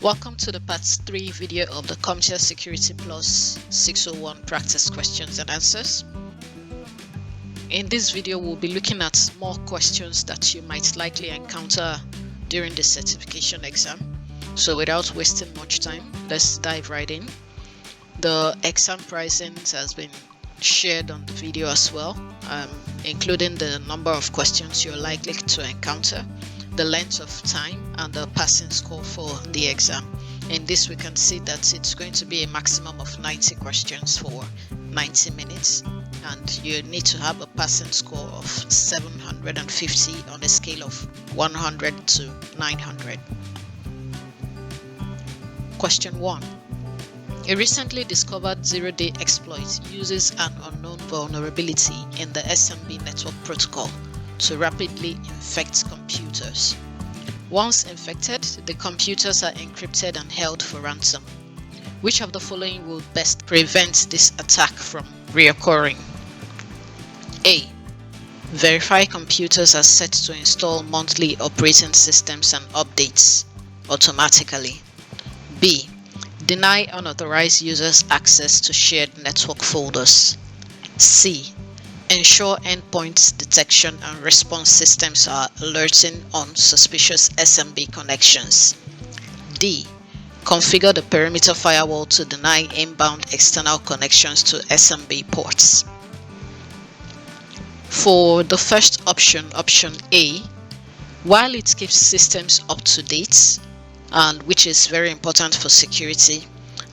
Welcome to the part 3 video of the CompTIA Security Plus 601 practice questions and answers. In this video, we'll be looking at more questions that you might likely encounter during the certification exam. So without wasting much time, let's dive right in. The exam pricing has been shared on the video as well, including the number of questions you're likely to encounter, the length of time, and the passing score for the exam. In this, we can see that it's going to be a maximum of 90 questions for 90 minutes, and you need to have a passing score of 750 on a scale of 100 to 900. Question 1. A recently discovered zero-day exploit uses an unknown vulnerability in the SMB network protocol to rapidly infect computers. Once infected, the computers are encrypted and held for ransom. Which of the following will best prevent this attack from reoccurring? A. Verify computers are set to install monthly operating systems and updates automatically. B. Deny unauthorized users access to shared network folders. C. Ensure endpoint detection and response systems are alerting on suspicious SMB connections. D. Configure the perimeter firewall to deny inbound external connections to SMB ports. For the first option, option A, while it keeps systems up to date, and which is very important for security,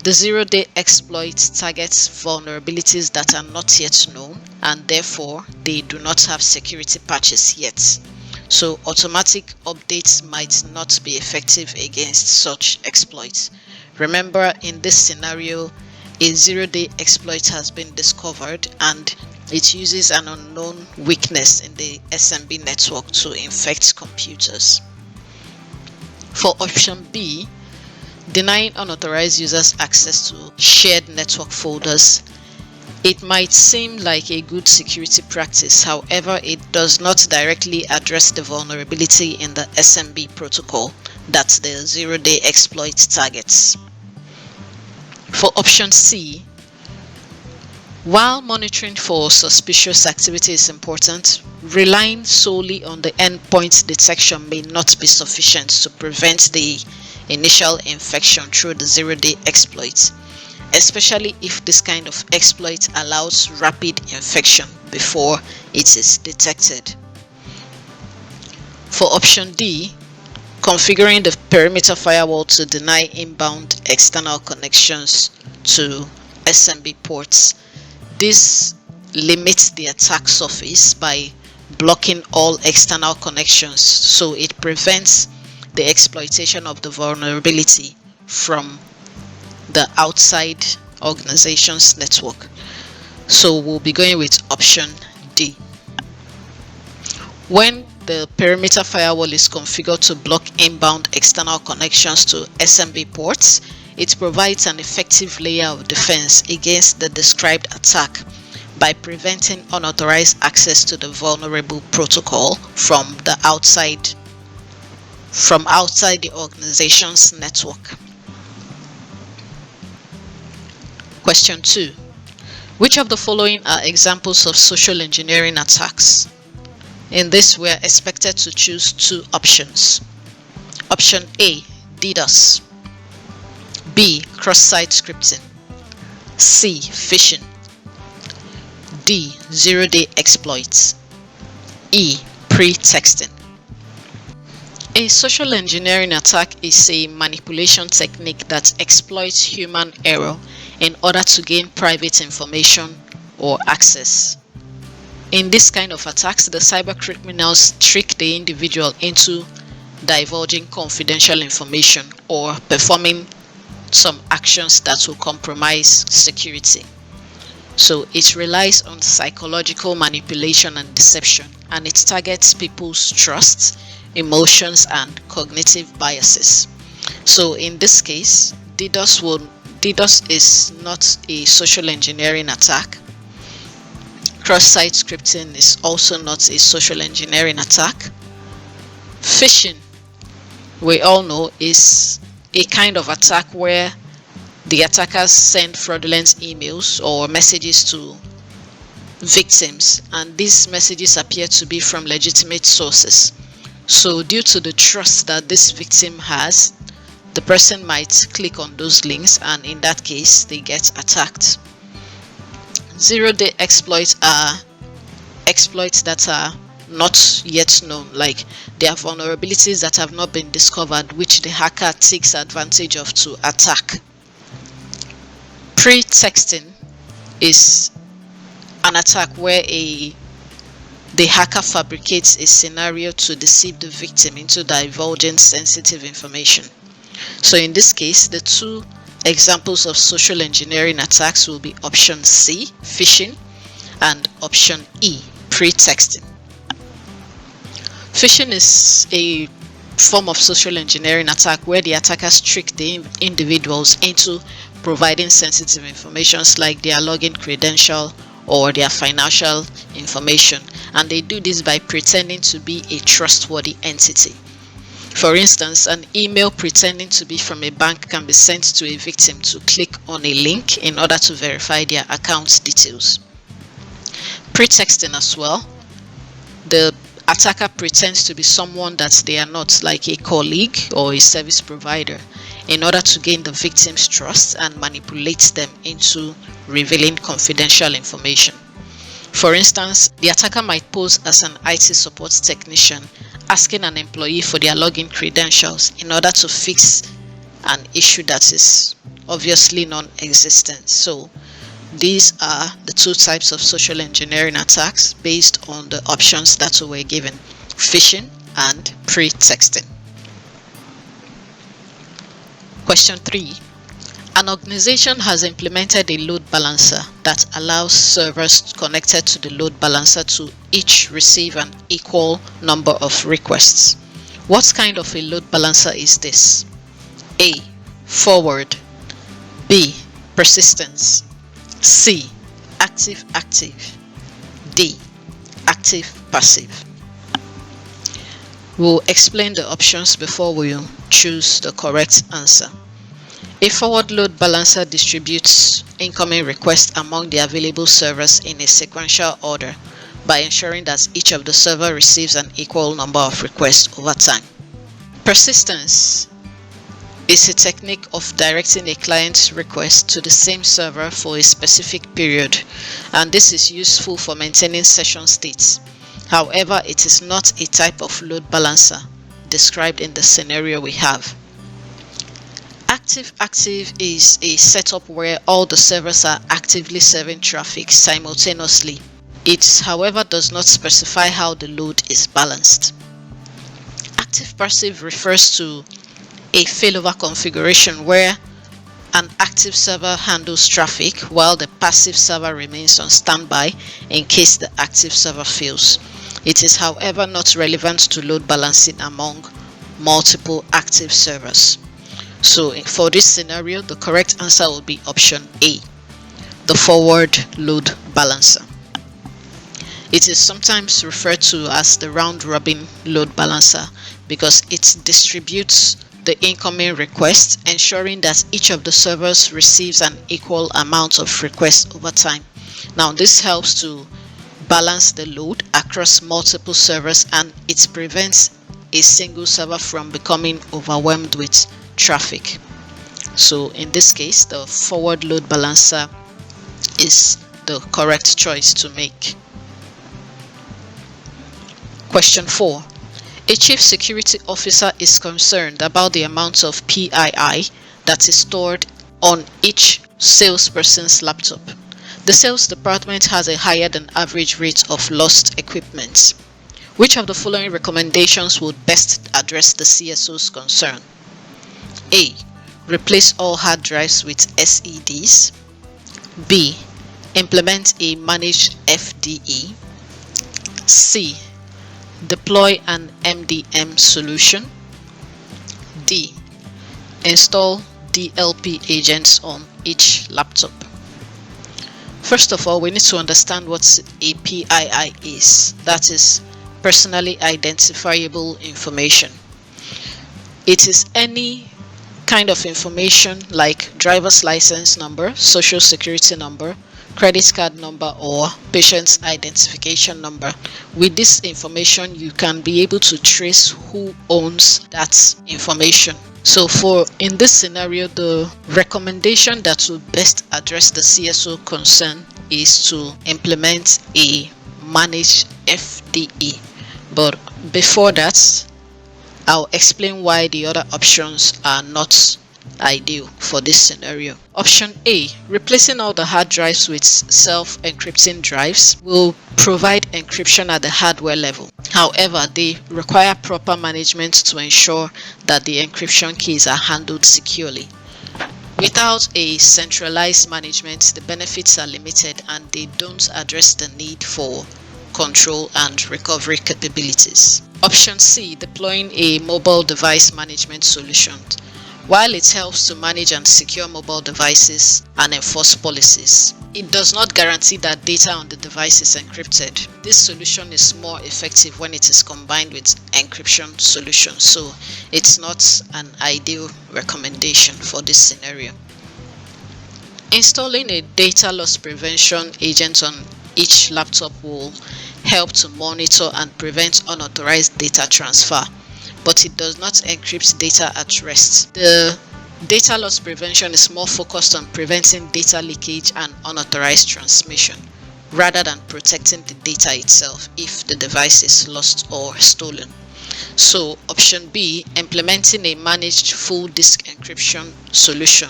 the zero-day exploit targets vulnerabilities that are not yet known, and therefore they do not have security patches yet. So automatic updates might not be effective against such exploits. Remember, in this scenario, a zero-day exploit has been discovered and it uses an unknown weakness in the SMB network to infect computers. For option B, denying unauthorized users access to shared network folders, it might seem like a good security practice. However, it does not directly address the vulnerability in the SMB protocol that the zero-day exploit targets. For option C, while monitoring for suspicious activity is important, relying solely on the endpoint detection may not be sufficient to prevent the initial infection through the zero-day exploit, especially if this kind of exploit allows rapid infection before it is detected. For option D, configuring the perimeter firewall to deny inbound external connections to SMB ports, this limits the attack surface by blocking all external connections, so it prevents the exploitation of the vulnerability from the outside organization's network. So we'll be going with option D. When the perimeter firewall is configured to block inbound external connections to SMB ports, it provides an effective layer of defense against the described attack by preventing unauthorized access to the vulnerable protocol from outside the organization's network. Question 2. Which of the following are examples of social engineering attacks? In this, we are expected to choose two options. Option A, DDoS. B, cross-site scripting. C, phishing. D, zero-day exploits. E, pre-texting. A social engineering attack is a manipulation technique that exploits human error in order to gain private information or access. In this kind of attacks, the cyber criminals trick the individual into divulging confidential information or performing some actions that will compromise security. So it relies on psychological manipulation and deception, and it targets people's trust, emotions, and cognitive biases. So in this case, DDoS is not a social engineering attack. Cross-site scripting is also not a social engineering attack. Phishing, we all know, is a kind of attack where the attackers send fraudulent emails or messages to victims, and these messages appear to be from legitimate sources. So due to the trust that this victim has, the person might click on those links, and in that case they get attacked. Zero-day exploits are exploits that are not yet known, like they are vulnerabilities that have not been discovered, which the hacker takes advantage of to attack. Pretexting is an attack where the hacker fabricates a scenario to deceive the victim into divulging sensitive information. So in this case, the two examples of social engineering attacks will be option C, phishing, and option E, pretexting. Phishing is a form of social engineering attack where the attackers trick the individuals into providing sensitive information like their login credential or their financial information, and they do this by pretending to be a trustworthy entity. For instance, an email pretending to be from a bank can be sent to a victim to click on a link in order to verify their account details. Pretexting as well, the attacker pretends to be someone that they are not, like a colleague or a service provider, in order to gain the victim's trust and manipulate them into revealing confidential information. For instance, the attacker might pose as an IT support technician, asking an employee for their login credentials in order to fix an issue that is obviously non-existent. So these are the two types of social engineering attacks based on the options that we were given: phishing and pretexting. Question 3. An organization has implemented a load balancer that allows servers connected to the load balancer to each receive an equal number of requests. What kind of a load balancer is this? A. Forward. B. Persistence. C. Active-active. D. Active-passive. We'll explain the options before we choose the correct answer. A forward load balancer distributes incoming requests among the available servers in a sequential order by ensuring that each of the servers receives an equal number of requests over time. Persistence is a technique of directing a client's request to the same server for a specific period, and this is useful for maintaining session states. However, it is not a type of load balancer described in the scenario we have. Active-active is a setup where all the servers are actively serving traffic simultaneously. It, however, does not specify how the load is balanced. Active-passive refers to a failover configuration where an active server handles traffic while the passive server remains on standby in case the active server fails. It is, however, not relevant to load balancing among multiple active servers. So for this scenario, the correct answer will be option A, the forward load balancer. It is sometimes referred to as the round-robin load balancer because it distributes the incoming requests, ensuring that each of the servers receives an equal amount of requests over time. Now, this helps to balance the load across multiple servers, and it prevents a single server from becoming overwhelmed with traffic. So in this case, the forward load balancer is the correct choice to make. Question 4. A chief security officer is concerned about the amount of PII that is stored on each salesperson's laptop. The sales department has a higher than average rate of lost equipment. Which of the following recommendations would best address the CSO's concern? A. Replace all hard drives with SEDs. B. Implement a managed FDE. C. Deploy an MDM solution. D. Install DLP agents on each laptop. First of all, we need to understand what a PII is. That is personally identifiable information. It is any kind of information like driver's license number, social security number, credit card number, or patient's identification number. With this information, you can be able to trace who owns that information. So in this scenario, the recommendation that will best address the CSO concern is to implement a managed FDE. But before that, I'll explain why the other options are not ideal for this scenario. Option A, replacing all the hard drives with self-encrypting drives, will provide encryption at the hardware level. However, they require proper management to ensure that the encryption keys are handled securely. Without a centralized management, the benefits are limited and they don't address the need for control and recovery capabilities. Option C, deploying a mobile device management solution. While it helps to manage and secure mobile devices and enforce policies, it does not guarantee that data on the device is encrypted. This solution is more effective when it is combined with encryption solutions, so it's not an ideal recommendation for this scenario. Installing a data loss prevention agent on each laptop will help to monitor and prevent unauthorized data transfer, but it does not encrypt data at rest. The data loss prevention is more focused on preventing data leakage and unauthorized transmission, rather than protecting the data itself if the device is lost or stolen. So option B, implementing a managed full disk encryption solution,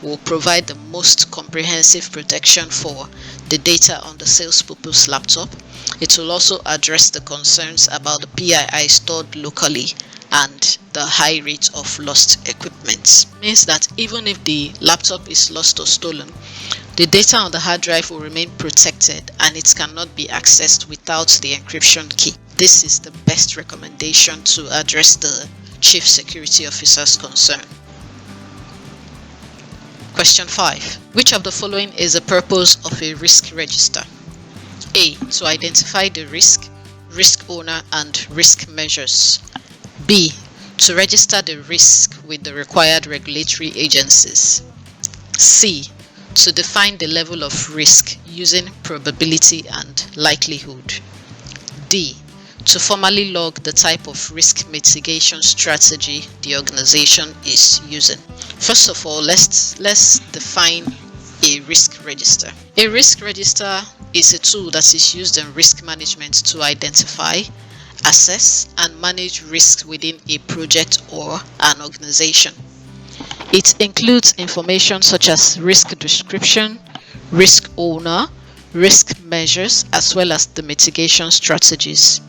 will provide the most comprehensive protection for the data on the sales purpose laptop. It will also address the concerns about the PII stored locally and the high rate of lost equipment. It means that even if the laptop is lost or stolen, the data on the hard drive will remain protected and it cannot be accessed without the encryption key. This is the best recommendation to address the Chief Security Officer's concern. Question 5. Which of the following is the purpose of a risk register? A. To identify the risk, risk owner, and risk measures. B. To register the risk with the required regulatory agencies. C. To define the level of risk using probability and likelihood. D. To formally log the type of risk mitigation strategy the organization is using. First of all, let's define a risk register. A risk register is a tool that is used in risk management to identify, assess, and manage risks within a project or an organization. It includes information such as risk description, risk owner, risk measures, as well as the mitigation strategies.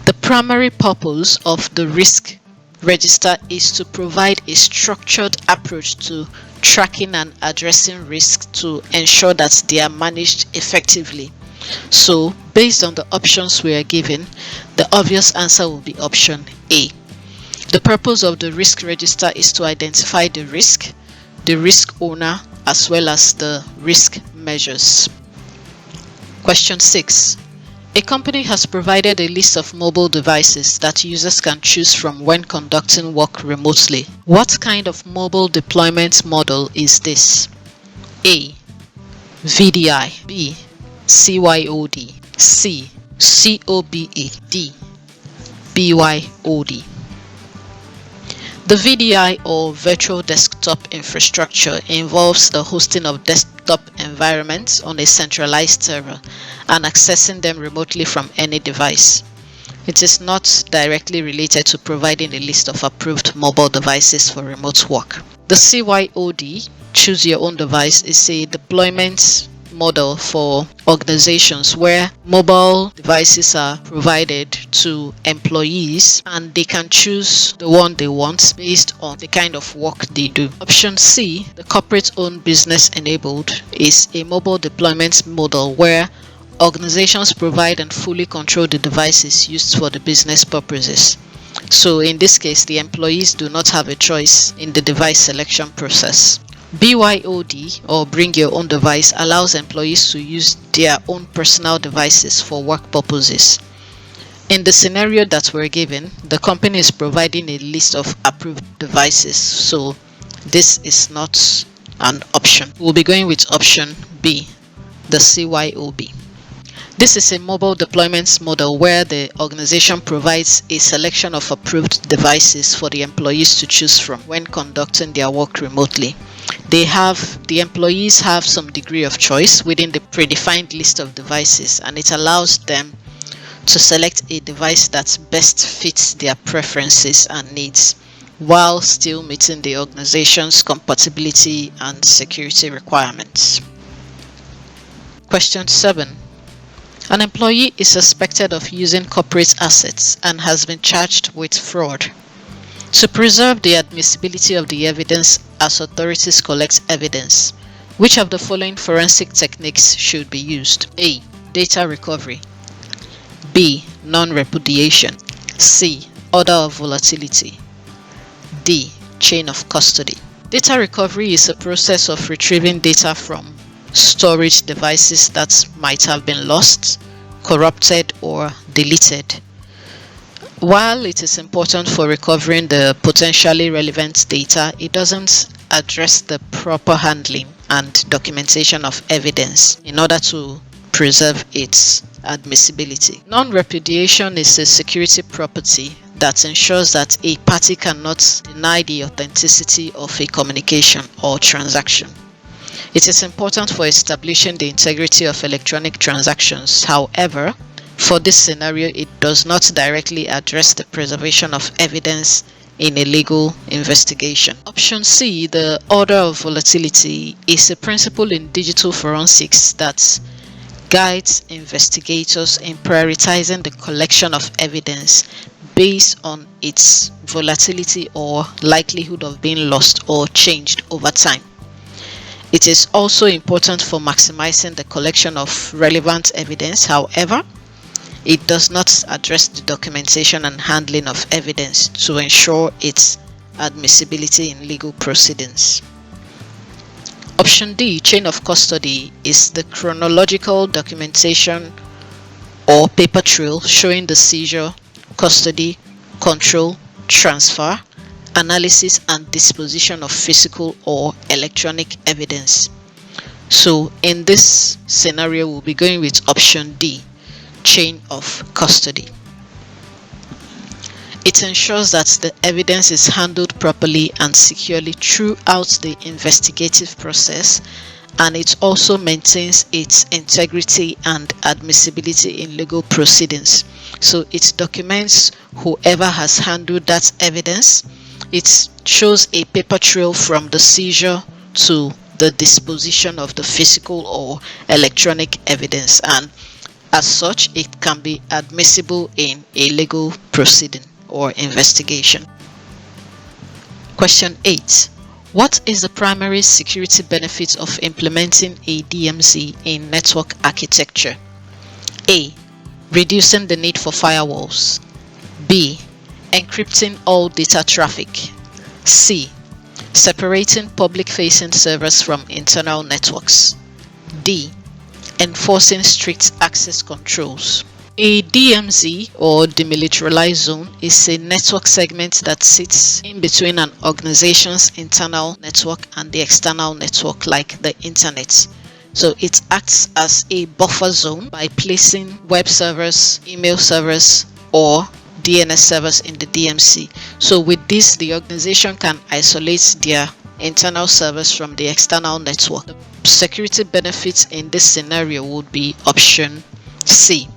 The primary purpose of the risk register is to provide a structured approach to tracking and addressing risks to ensure that they are managed effectively. So, based on the options we are given, the obvious answer will be option A. The purpose of the risk register is to identify the risk owner, as well as the risk measures. Question 6. A company has provided a list of mobile devices that users can choose from when conducting work remotely. What kind of mobile deployment model is this? A. VDI. B. CYOD. C. COBE. D. BYOD. The VDI, or Virtual Desktop Infrastructure, involves the hosting of desktop environments on a centralized server and accessing them remotely from any device. It is not directly related to providing a list of approved mobile devices for remote work. The CYOD, Choose Your Own Device, is a deployment model for organizations where mobile devices are provided to employees and they can choose the one they want based on the kind of work they do. Option C, the corporate-owned business enabled, is a mobile deployment model where organizations provide and fully control the devices used for the business purposes. So in this case, the employees do not have a choice in the device selection process. BYOD, or Bring Your Own Device, allows employees to use their own personal devices for work purposes. In the scenario that we're given, the company is providing a list of approved devices, so This is not an option. We'll be going with option B, the CYOB. This is a mobile deployments model where the organization provides a selection of approved devices for the employees to choose from when conducting their work remotely. The employees have some degree of choice within the predefined list of devices, and it allows them to select a device that best fits their preferences and needs while still meeting the organization's compatibility and security requirements. Question 7. An employee is suspected of using corporate assets and has been charged with fraud. To preserve the admissibility of the evidence as authorities collect evidence, which of the following forensic techniques should be used? A. Data recovery. B. Non-repudiation. C. Order of volatility. D. Chain of custody. Data recovery is a process of retrieving data from storage devices that might have been lost, corrupted, or deleted. While it is important for recovering the potentially relevant data, it doesn't address the proper handling and documentation of evidence in order to preserve its admissibility. Non-repudiation is a security property that ensures that a party cannot deny the authenticity of a communication or transaction. It is important for establishing the integrity of electronic transactions. However, for this scenario, it does not directly address the preservation of evidence in a legal investigation. Option C, the order of volatility, is a principle in digital forensics that guides investigators in prioritizing the collection of evidence based on its volatility or likelihood of being lost or changed over time. It is also important for maximizing the collection of relevant evidence. However, it does not address the documentation and handling of evidence to ensure its admissibility in legal proceedings. Option D, chain of custody, is the chronological documentation or paper trail showing the seizure, custody, control, transfer, analysis, and disposition of physical or electronic evidence. So in this scenario, we'll be going with option D, chain of custody. It ensures that the evidence is handled properly and securely throughout the investigative process, and it also maintains its integrity and admissibility in legal proceedings. So it documents whoever has handled that evidence. It shows a paper trail from the seizure to the disposition of the physical or electronic evidence, and as such, it can be admissible in a legal proceeding or investigation. Question 8. What is the primary security benefit of implementing a DMZ in network architecture? A. Reducing the need for firewalls. B. Encrypting all data traffic. C. Separating public-facing servers from internal networks. D. Enforcing strict access controls. A DMZ, or demilitarized zone, is a network segment that sits in between an organization's internal network and the external network, like the internet. So it acts as a buffer zone by placing web servers, email servers, or DNS servers in the DMZ. So with this, the organization can isolate their internal servers from the external network. The security benefits in this scenario would be option C,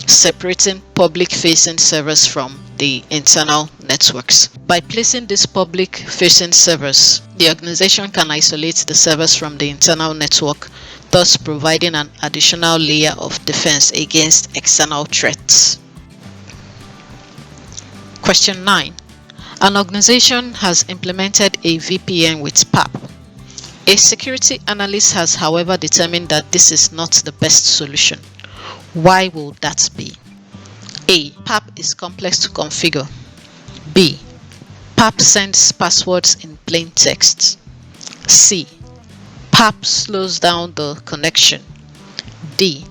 separating public-facing servers from the internal networks. By placing these public-facing servers, the organization can isolate the servers from the internal network, thus providing an additional layer of defense against external threats. Question 9. An organization has implemented a VPN with PAP. A security analyst has, however, determined that this is not the best solution. Why will that be? A. PAP is complex to configure. B. PAP sends passwords in plain text. C. PAP slows down the connection. D.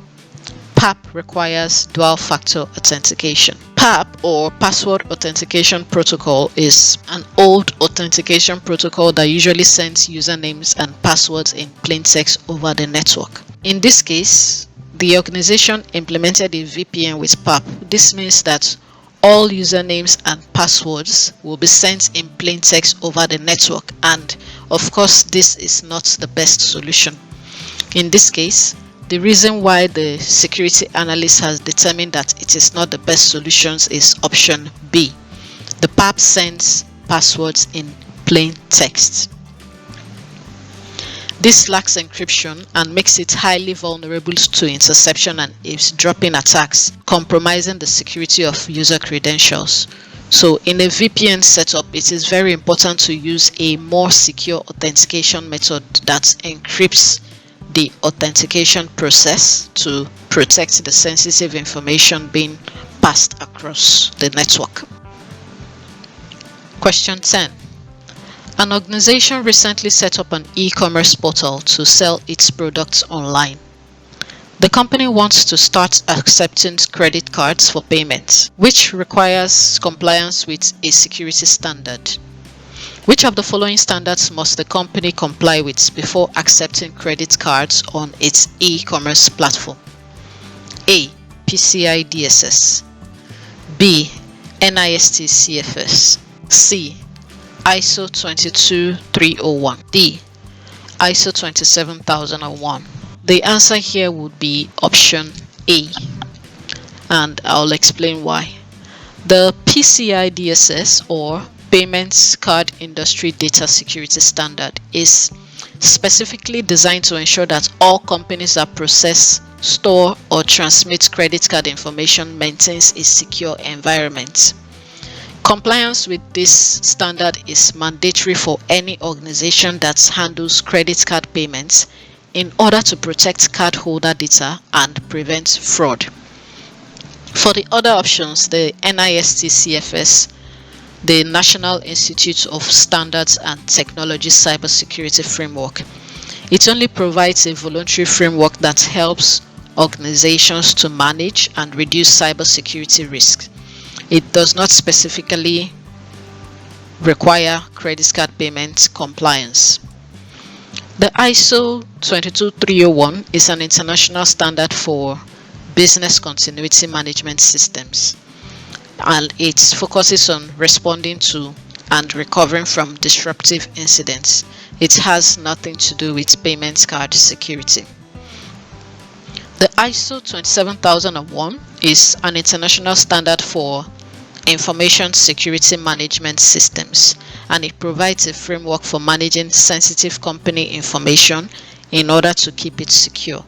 PAP requires dual factor authentication. PAP, or Password Authentication Protocol, is an old authentication protocol that usually sends usernames and passwords in plain text over the network. In this case, the organization implemented a VPN with PAP. This means that all usernames and passwords will be sent in plain text over the network, and of course this is not the best solution. In this case, the reason why the security analyst has determined that it is not the best solutions is option B. The PAP sends passwords in plain text. This lacks encryption and makes it highly vulnerable to interception and eavesdropping attacks, compromising the security of user credentials. So in a VPN setup, it is very important to use a more secure authentication method that encrypts the authentication process to protect the sensitive information being passed across the network. Question 10. An organization recently set up an e-commerce portal to sell its products online. The company wants to start accepting credit cards for payments, which requires compliance with a security standard. Which of the following standards must the company comply with before accepting credit cards on its e-commerce platform? A. PCI DSS. B. NIST CFS. C. ISO 22301. D. ISO 27001. The answer here would be option A, and I'll explain why. The PCI DSS, or Payments Card Industry Data Security Standard, is specifically designed to ensure that all companies that process, store, or transmit credit card information maintains a secure environment. Compliance with this standard is mandatory for any organization that handles credit card payments in order to protect cardholder data and prevent fraud. For the other options, the NIST CFS, the National Institute of Standards and Technology Cybersecurity Framework, it only provides a voluntary framework that helps organizations to manage and reduce cybersecurity risks. It does not specifically require credit card payment compliance. The ISO 22301 is an international standard for business continuity management systems, and it focuses on responding to and recovering from disruptive incidents. It has nothing to do with payment card security. The ISO 27001 is an international standard for information security management systems, and it provides a framework for managing sensitive company information in order to keep it secure.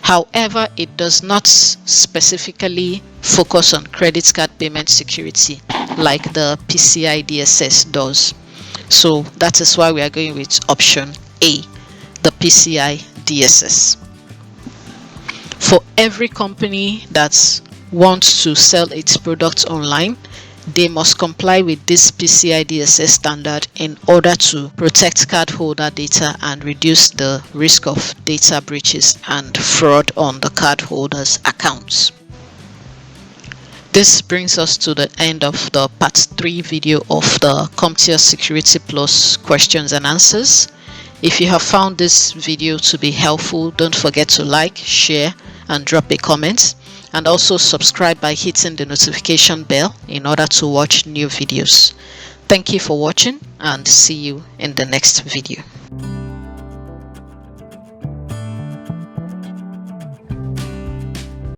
However, it does not specifically focus on credit card payment security like the PCI DSS does. So that is why we are going with option A, the PCI DSS. For every company that wants to sell its products online, they must comply with this PCI DSS standard in order to protect cardholder data and reduce the risk of data breaches and fraud on the cardholders' accounts. This brings us to the end of the part 3 video of the CompTIA Security Plus questions and answers. If you have found this video to be helpful, don't forget to like, share, and drop a comment. And also subscribe by hitting the notification bell in order to watch new videos. Thank you for watching, and see you in the next video.